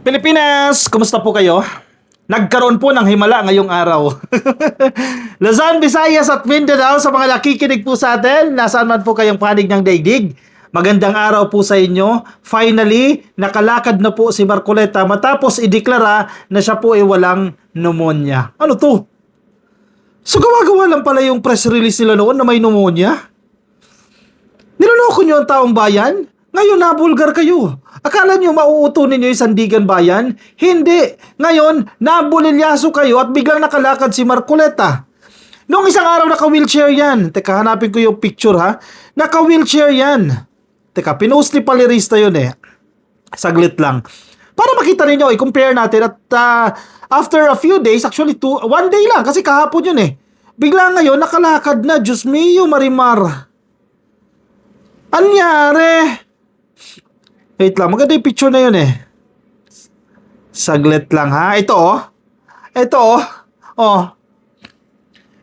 Pilipinas, kumusta po kayo? Nagkaroon po ng himala ngayong araw. Luzon, Visayas at Mindanao sa mga nakikinig po sa atin, nasaan man po kayong panig ng daigdig. Magandang araw po sa inyo. Finally, nakalakad na po si Marcoleta matapos ideklara na siya po ay walang pneumonia. Ano to? So gawa-gawa lang pala yung press release nila noon na may pneumonia? Niloloko nyo ang taong bayan? Ngayon nabulgar kayo. Akala nyo mauutunin nyo yung Sandigan Bayan? Hindi. Ngayon, nabulilyaso kayo at biglang nakalakad si Marcoleta. Noong isang araw naka-wheelchair yan. Teka, hanapin ko yung picture ha. Naka-wheelchair yan. Teka, pinost ni Palerista yun eh. Saglit lang. Para makita ninyo, i-compare natin at after a few days, actually one day lang kasi kahapon yun eh. Bigla ngayon nakalakad na. Diyos mio, Marimar. Anyari? Wait lang, maganda yung picture na yun eh. Saglit lang ha. Ito oh. Ito oh. Oh.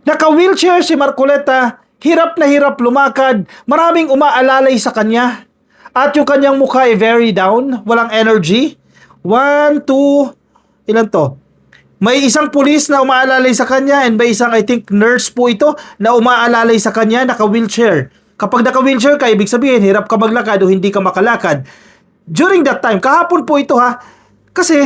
Naka-wheelchair si Marcoleta. Hirap na hirap lumakad. Maraming umaalalay sa kanya. At yung kanyang mukha ay very down. Walang energy. 1, 2, ilan to? May isang pulis na umaalalay sa kanya and may isang I think nurse po ito na umaalalay sa kanya naka-wheelchair. Kapag naka-wheelchair ka, ibig sabihin hirap ka maglakad o hindi ka makalakad. During that time, kahapon po ito ha, kasi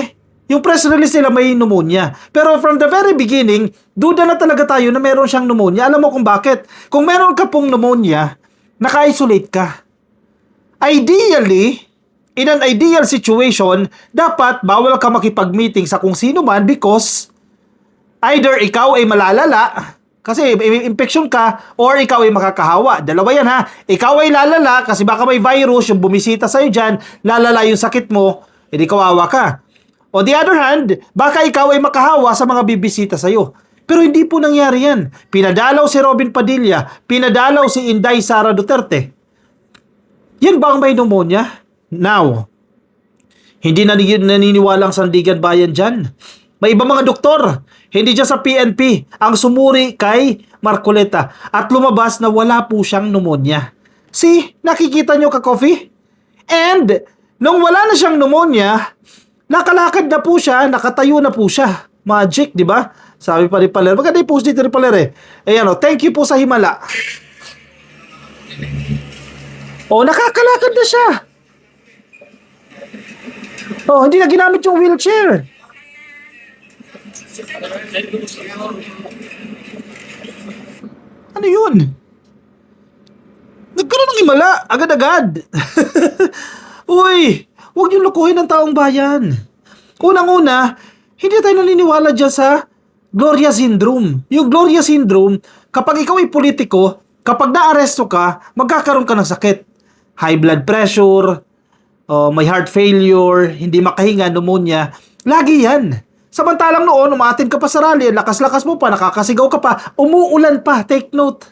yung press release nila may pneumonia. Pero from the very beginning, duda na talaga tayo na meron siyang pneumonia. Alam mo kung bakit? Kung meron ka pong pneumonia, naka-isolate ka. Ideally, in an ideal situation, dapat bawal ka makipag-meeting sa kung sino man because either ikaw ay malalala, kasi infection ka, or ikaw ay makakahawa. Dalawa yan ha. Ikaw ay lalala kasi baka may virus yung bumisita sa'yo dyan, lalala yung sakit mo, edi kawawa ka. On the other hand, baka ikaw ay makahawa sa mga bibisita sa'yo. Pero hindi po nangyari yan. Pinadalaw si Robin Padilla, pinadalaw si Inday Sara Duterte. Yan ba ang may pneumonia? Now, hindi na naniniwalang Sandigan Bayan dyan. May ibang mga doktor, hindi dyan sa PNP, ang sumuri kay Marcoleta at lumabas na wala po siyang pneumonia. See, nakikita nyo ka-coffee? And, nung wala na siyang pneumonia, nakalakad na po siya, nakatayo na po siya. Magic, di ba? Sabi pa ni Paler. Maganda yung post dito ni Paler eh. Ayan o, thank you po sa himala. O, nakakalakad na siya. O, hindi na ginamit yung wheelchair. Ano yun? Nagkaroon ng himala, agad-agad. Uy, huwag niyong lukuhin ang taong bayan. Unang-una, hindi tayo naniniwala dyan sa Gloria Syndrome. Yung Gloria Syndrome, kapag ikaw ay politiko, kapag naaresto ka, magkakaroon ka ng sakit. High blood pressure, may heart failure, hindi makahinga, pneumonia. Lagi yan. Samantalang noon, umaatin ka pa sa rally, lakas-lakas mo pa, nakakasigaw ka pa, umuulan pa, take note.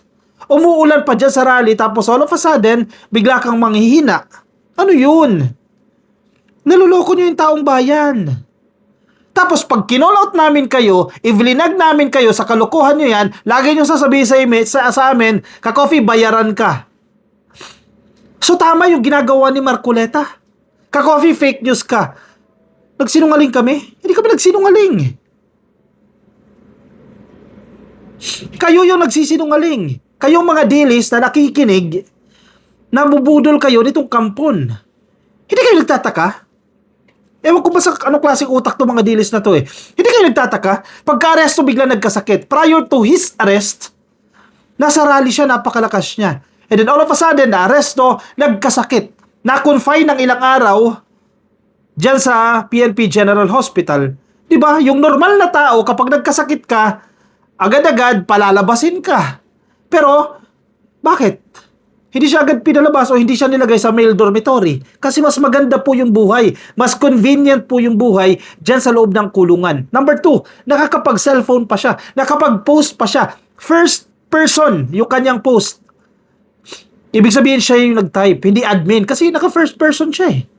Umuulan pa dyan sa rally, tapos all of a sudden, bigla kang manghihina. Ano yun? Naluloko nyo yung taong bayan. Tapos pag kinall-out namin kayo, ivilinag namin kayo sa kalokohan nyo yan, lagi nyo sasabihin sa amin, ka-coffee, bayaran ka. So tama yung ginagawa ni Marcoleta. Ka-coffee, fake news ka. Nagsinungaling kami? Hindi kami nagsinungaling. Kayo yung nagsisinungaling. Kayong mga dilis na nakikinig, nabubudol kayo nitong kampon. Hindi kayo nagtataka? Ewan ko ba sa anong klaseng utak to mga dilis na to eh. Hindi kayo nagtataka? Pagka-aresto bigla nagkasakit. Prior to his arrest, nasa rally siya, napakalakas niya. And then all of a sudden, na-aresto, nagkasakit. Na-confine ng ilang araw, diyan sa PNP General Hospital. 'Di ba? Yung normal na tao kapag nagkasakit ka, agad-agad palalabasin ka. Pero bakit? Hindi siya agad pinalabas o hindi siya nilagay sa male dormitory kasi mas maganda po yung buhay, mas convenient po yung buhay diyan sa loob ng kulungan. Number 2, nakakapag-cellphone pa siya, nakapag-post pa siya. First person yung kanyang post. Ibig sabihin siya yung nag-type, hindi admin kasi naka-first person siya eh.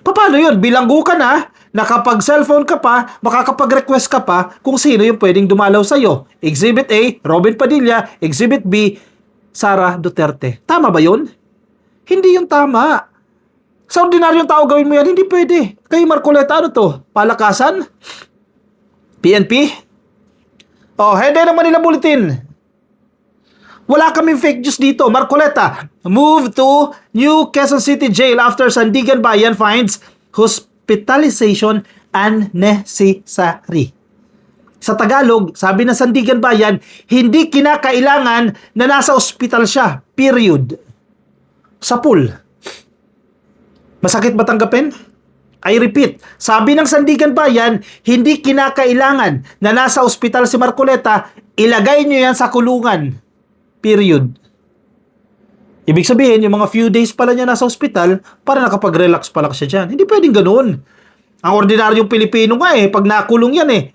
Paano yun? Bilanggo ka na, nakapag-cellphone ka pa, makakapag-request ka pa kung sino yung pwedeng dumalaw sa'yo. Exhibit A, Robin Padilla. Exhibit B, Sara Duterte. Tama ba yun? Hindi yung tama. Sa ordinaryong tao gawin mo yan, hindi pwede. Kay Marcoleta, ano to? Palakasan? PNP? Oh, headline ng Manila Bulletin. Wala kaming fake news dito. Marcoleta, move to New Quezon City Jail after Sandigan Bayan finds hospitalization unnecessary. Sa Tagalog, sabi ng Sandigan Bayan, hindi kinakailangan na nasa ospital siya. Period. Sa pool. Masakit ba tanggapin? I repeat, sabi ng Sandigan Bayan, hindi kinakailangan na nasa ospital si Marcoleta, ilagay niyo yan sa kulungan. Period. Ibig sabihin, yung mga few days pala niya nasa ospital, para nakapag-relax pa lang siya dyan. Hindi pwedeng ganoon. Ang ordinaryong Pilipino nga pag nakulong yan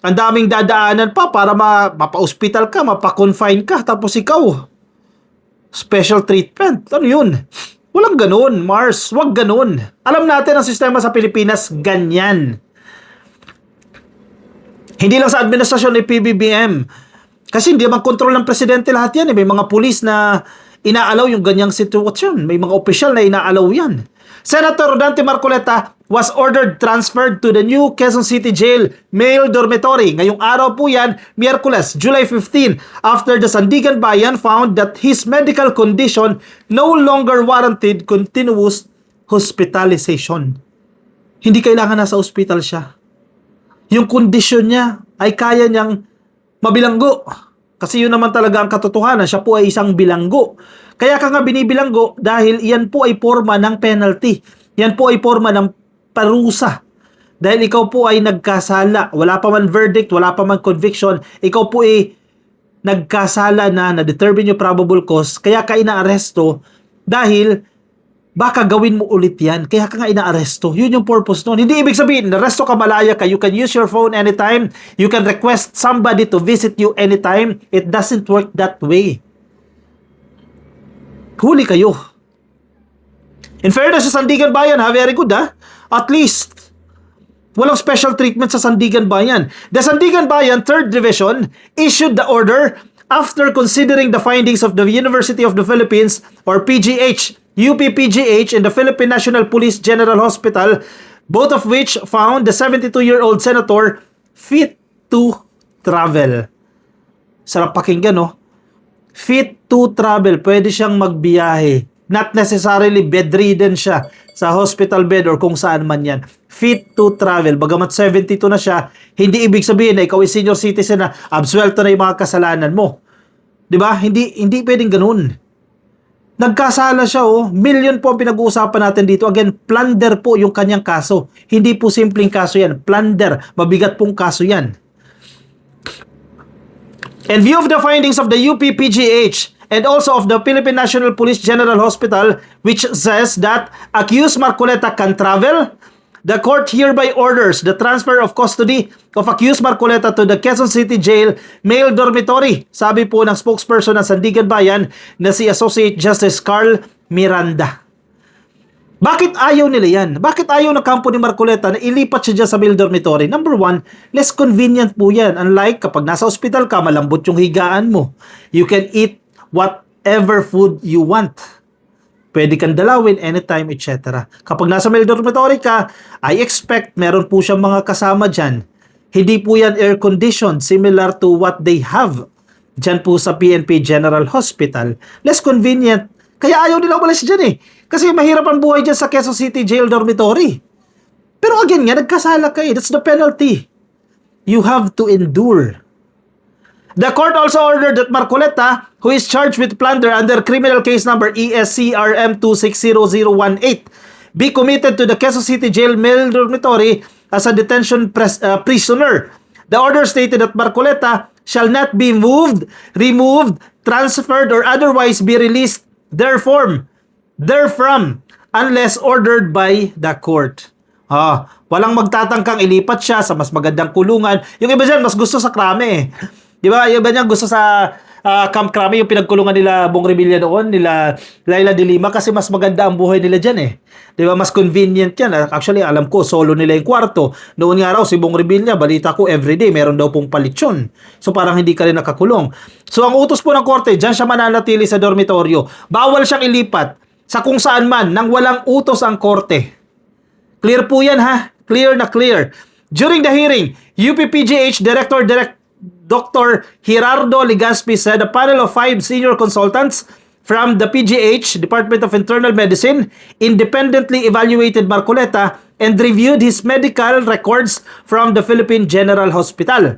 ang daming dadaanan pa para mapa-hospital ka, mapa-confine ka, tapos ikaw, special treatment. Ano yun? Walang ganun, Mars. Wag ganun. Alam natin ang sistema sa Pilipinas, ganyan. Hindi lang sa administrasyon ni PBBM. Kasi hindi naman kontrol ng presidente lahat yan. May mga pulis na inaalaw yung ganyang sitwasyon. May mga opisyal na inaalaw yan. Senator Rodante Marcoleta was ordered transferred to the New Quezon City Jail male dormitory. Ngayong araw po yan, Miyerkules, July 15, after the Sandigan Bayan found that his medical condition no longer warranted continuous hospitalization. Hindi kailangan nasa ospital siya. Yung kondisyon niya ay kaya niyang mabilanggo. Kasi yun naman talaga ang katotohanan. Siya po ay isang bilanggo. Kaya ka nga binibilanggo dahil yan po ay forma ng penalty. Yan po ay forma ng parusa. Dahil ikaw po ay nagkasala. Wala pa man verdict, wala pa man conviction. Ikaw po ay nagkasala na-determine yung probable cause. Kaya ka inaaresto dahil baka gawin mo ulit yan. Kaya ka nga inaaresto. Yun yung purpose nun. Hindi ibig sabihin, naresto ka, malaya ka. You can use your phone anytime. You can request somebody to visit you anytime. It doesn't work that way. Huli kayo. In fairness sa Sandigan Bayan, very good At least, walang special treatment sa Sandigan Bayan. The Sandigan Bayan 3rd Division issued the order after considering the findings of the University of the Philippines or PGH, UPPGH and the Philippine National Police General Hospital, both of which found the 72-year-old senator fit to travel. Sarap pakinggan, no? Fit to travel. Pwede siyang magbiyahe. Not necessarily bedridden siya sa hospital bed or kung saan man yan. Fit to travel. Bagamat 72 na siya, hindi ibig sabihin na ikaw ay senior citizen na absuelto na yung mga kasalanan mo. Diba? Hindi pwedeng ganun. Nagkasala siya, Million po ang pinag-uusapan natin dito. Again, plunder po yung kanyang kaso. Hindi po simpleng kaso yan. Plunder. Mabigat pong kaso yan. In view of the findings of the UPPGH and also of the Philippine National Police General Hospital, which says that accused Marcoleta can travel, the court hereby orders the transfer of custody of accused Marcoleta to the Quezon City Jail male dormitory. Sabi po ng spokesperson ng Sandigan Bayan na si Associate Justice Carl Miranda. Bakit ayaw nila yan? Bakit ayaw ng kampo ni Marcoleta na ilipat siya dyan sa male dormitory? Number one, less convenient po yan. Unlike kapag nasa ospital ka, malambot yung higaan mo. You can eat whatever food you want. Pwede kang dalawin anytime, etc. Kapag nasa male dormitory ka, I expect meron po siyang mga kasama dyan. Hindi po yan air-conditioned, similar to what they have dyan po sa PNP General Hospital. Less convenient. Kaya ayaw nila umalis dyan Kasi mahirap ang buhay dyan sa Quezon City Jail Dormitory. Pero again nga, nagkasala ka That's the penalty. You have to endure. The court also ordered that Marcoleta, who is charged with plunder under criminal case number ESCRM 260018, be committed to the Quezon City Jail Male Dormitory as a detention prisoner. The order stated that Marcoleta shall not be moved, removed, transferred, or otherwise be released therefrom, unless ordered by the court. Walang magtatangkang ilipat siya sa mas magandang kulungan. Yung iba dyan, mas gusto sa krame Di ba? Yung iba dyan gusto sa Camp Crame, yung pinagkulungan nila Bong Revilla noon, nila Laila de Lima, kasi mas maganda ang buhay nila dyan Di ba? Mas convenient yan. Actually, alam ko, solo nila yung kwarto. Noon nga raw, si Bong Revilla, balita ko, everyday, meron daw pong palitsyon. So, parang hindi ka rin nakakulong. So, ang utos po ng korte, dyan siya mananatili sa dormitoryo. Bawal siyang ilipat sa kung saan man nang walang utos ang korte. Clear po yan ha? Clear na clear. During the hearing, UPPGH Director Dr. Gerardo Legaspi said a panel of 5 senior consultants from the PGH, Department of Internal Medicine, independently evaluated Marcoleta and reviewed his medical records from the Philippine General Hospital.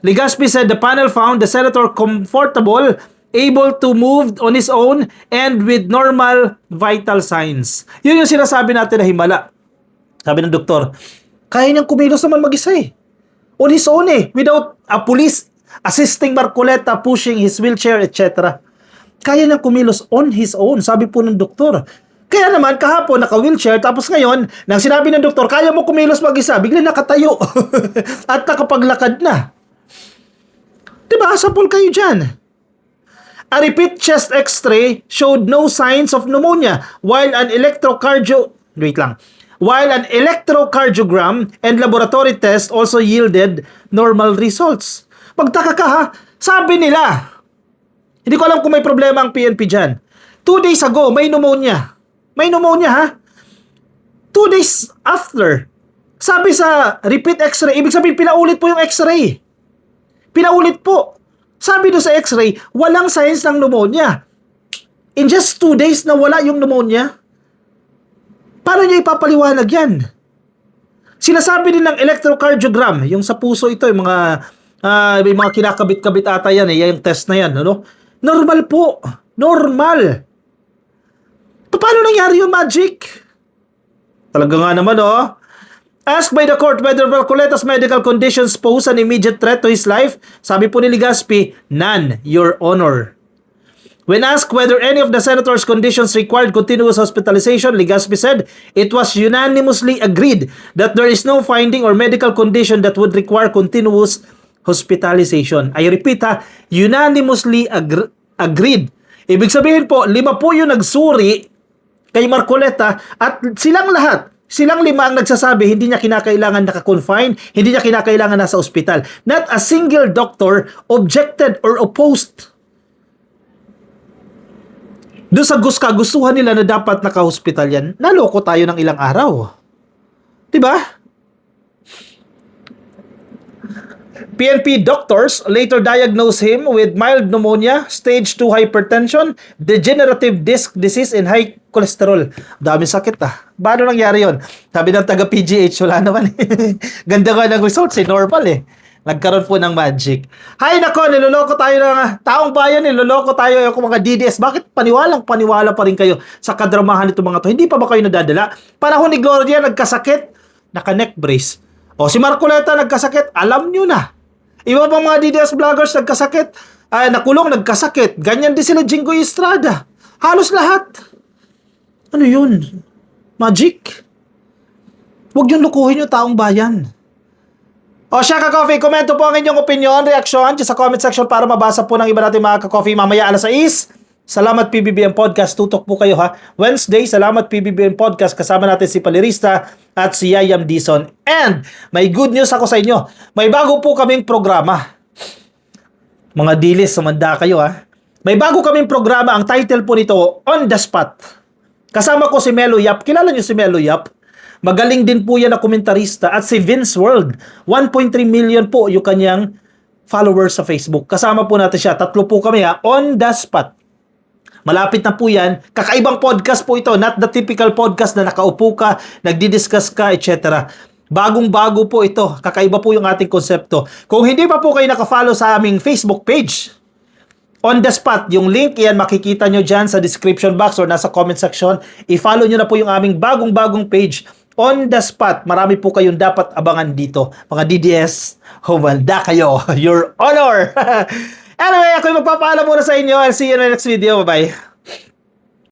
Legaspi said the panel found the senator comfortable, able to move on his own, and with normal vital signs. Yun yung sinasabi natin na himala. Sabi ng doktor, kaya niyang kumilos naman mag-isa eh. On his own eh. Without a police assisting Marcoleta, pushing his wheelchair, etc. Kaya niyang kumilos on his own, sabi po ng doktor. Kaya naman, kahapon, naka-wheelchair, tapos ngayon, nang sinabi ng doktor, kaya mo kumilos mag-isa, bigla nakatayo. At nakapaglakad na. Diba? Sapol kayo dyan. A repeat chest x-ray showed no signs of pneumonia, while an electrocardiogram and laboratory test also yielded normal results. Pagtaka ka ha, sabi nila, hindi ko alam kung may problema ang PNP dyan. 2 days ago, may pneumonia. May pneumonia ha? 2 days after, sabi sa repeat x-ray, ibig sabihin pinaulit po yung x-ray. Pinaulit po. Sabi doon sa x-ray, walang signs ng pneumonia. In just 2 days na wala yung pneumonia, paano niya ipapaliwanag yan? Sinasabi din ng electrocardiogram, yung sa puso ito, yung may mga kinakabit-kabit ata yan, yung test na yan, ano? Normal po. Normal. Paano nangyari yung magic? Talaga nga naman, oh. Asked by the court whether Marcoleta's medical conditions pose an immediate threat to his life, sabi po ni Legaspi, none, Your Honor. When asked whether any of the senator's conditions required continuous hospitalization, Legaspi said it was unanimously agreed that there is no finding or medical condition that would require continuous hospitalization. I repeat ha, unanimously agreed. Ibig sabihin po, 5 po yung nagsuri kay Marcoleta at silang 5 ang nagsasabi hindi niya kinakailangan naka-confine, hindi niya kinakailangan nasa ospital. Not a single doctor objected or opposed. Doon sa gustuhan nila na dapat naka-hospital yan, naloko tayo ng ilang araw. Diba? PNP doctors later diagnosed him with mild pneumonia, stage 2 hypertension, degenerative disc disease, and high cholesterol. Daming sakit Paano nangyari yon? Sabi ng taga-PGH, wala naman Ganda nga ng results normal Nagkaroon po ng magic. Hay nako, niloloko tayo ng taong bayan, niloloko tayo yung mga DDS. Bakit paniwala pa rin kayo sa kadramahan nito mga to? Hindi pa ba kayo nadadala? Panahon ni Gloria nagkasakit, naka-neck brace. O si Marcoleta nagkasakit, alam nyo na. Iba pang mga DDS vloggers nagkasakit, nakulong, nagkasakit. Ganyan din sila Jingoy Estrada. Halos lahat. Ano yun? Magic? Huwag yung lukuhin yung taong bayan. O siya ka-coffee, komento po ang inyong opinion, reaksyon sa comment section para mabasa po ng iba natin mga ka-coffee mamaya alas 6. Salamat PBBM Podcast, tutok po kayo ha. Wednesday, salamat PBBM Podcast, kasama natin si Palirista at si Yayam Dison. And may good news ako sa inyo. May bago po kaming programa. Mga dilis, sumanda kayo ha. May bago kaming programa, ang title po nito, On the Spot. Kasama ko si Melo Yap. Kilala niyo si Melo Yap? Magaling din po yan na komentarista. At si Vince World, 1.3 million po yung kanyang followers sa Facebook. Kasama po natin siya. 3 po kami On the Spot. Malapit na po yan. Kakaibang podcast po ito. Not the typical podcast na nakaupo ka, nagdi-discuss ka, etc. Bagong-bago po ito. Kakaiba po yung ating konsepto. Kung hindi pa po kayo nakafollow sa aming Facebook page, On the Spot, yung link yan makikita nyo dyan sa description box or nasa comment section. I-follow nyo na po yung aming bagong-bagong page, On the Spot. Marami po kayong dapat abangan dito. Mga DDS, humanda kayo. Your Honor! Anyway, ako'y magpapaalam muna sa inyo. I'll see you in the next video. Bye-bye.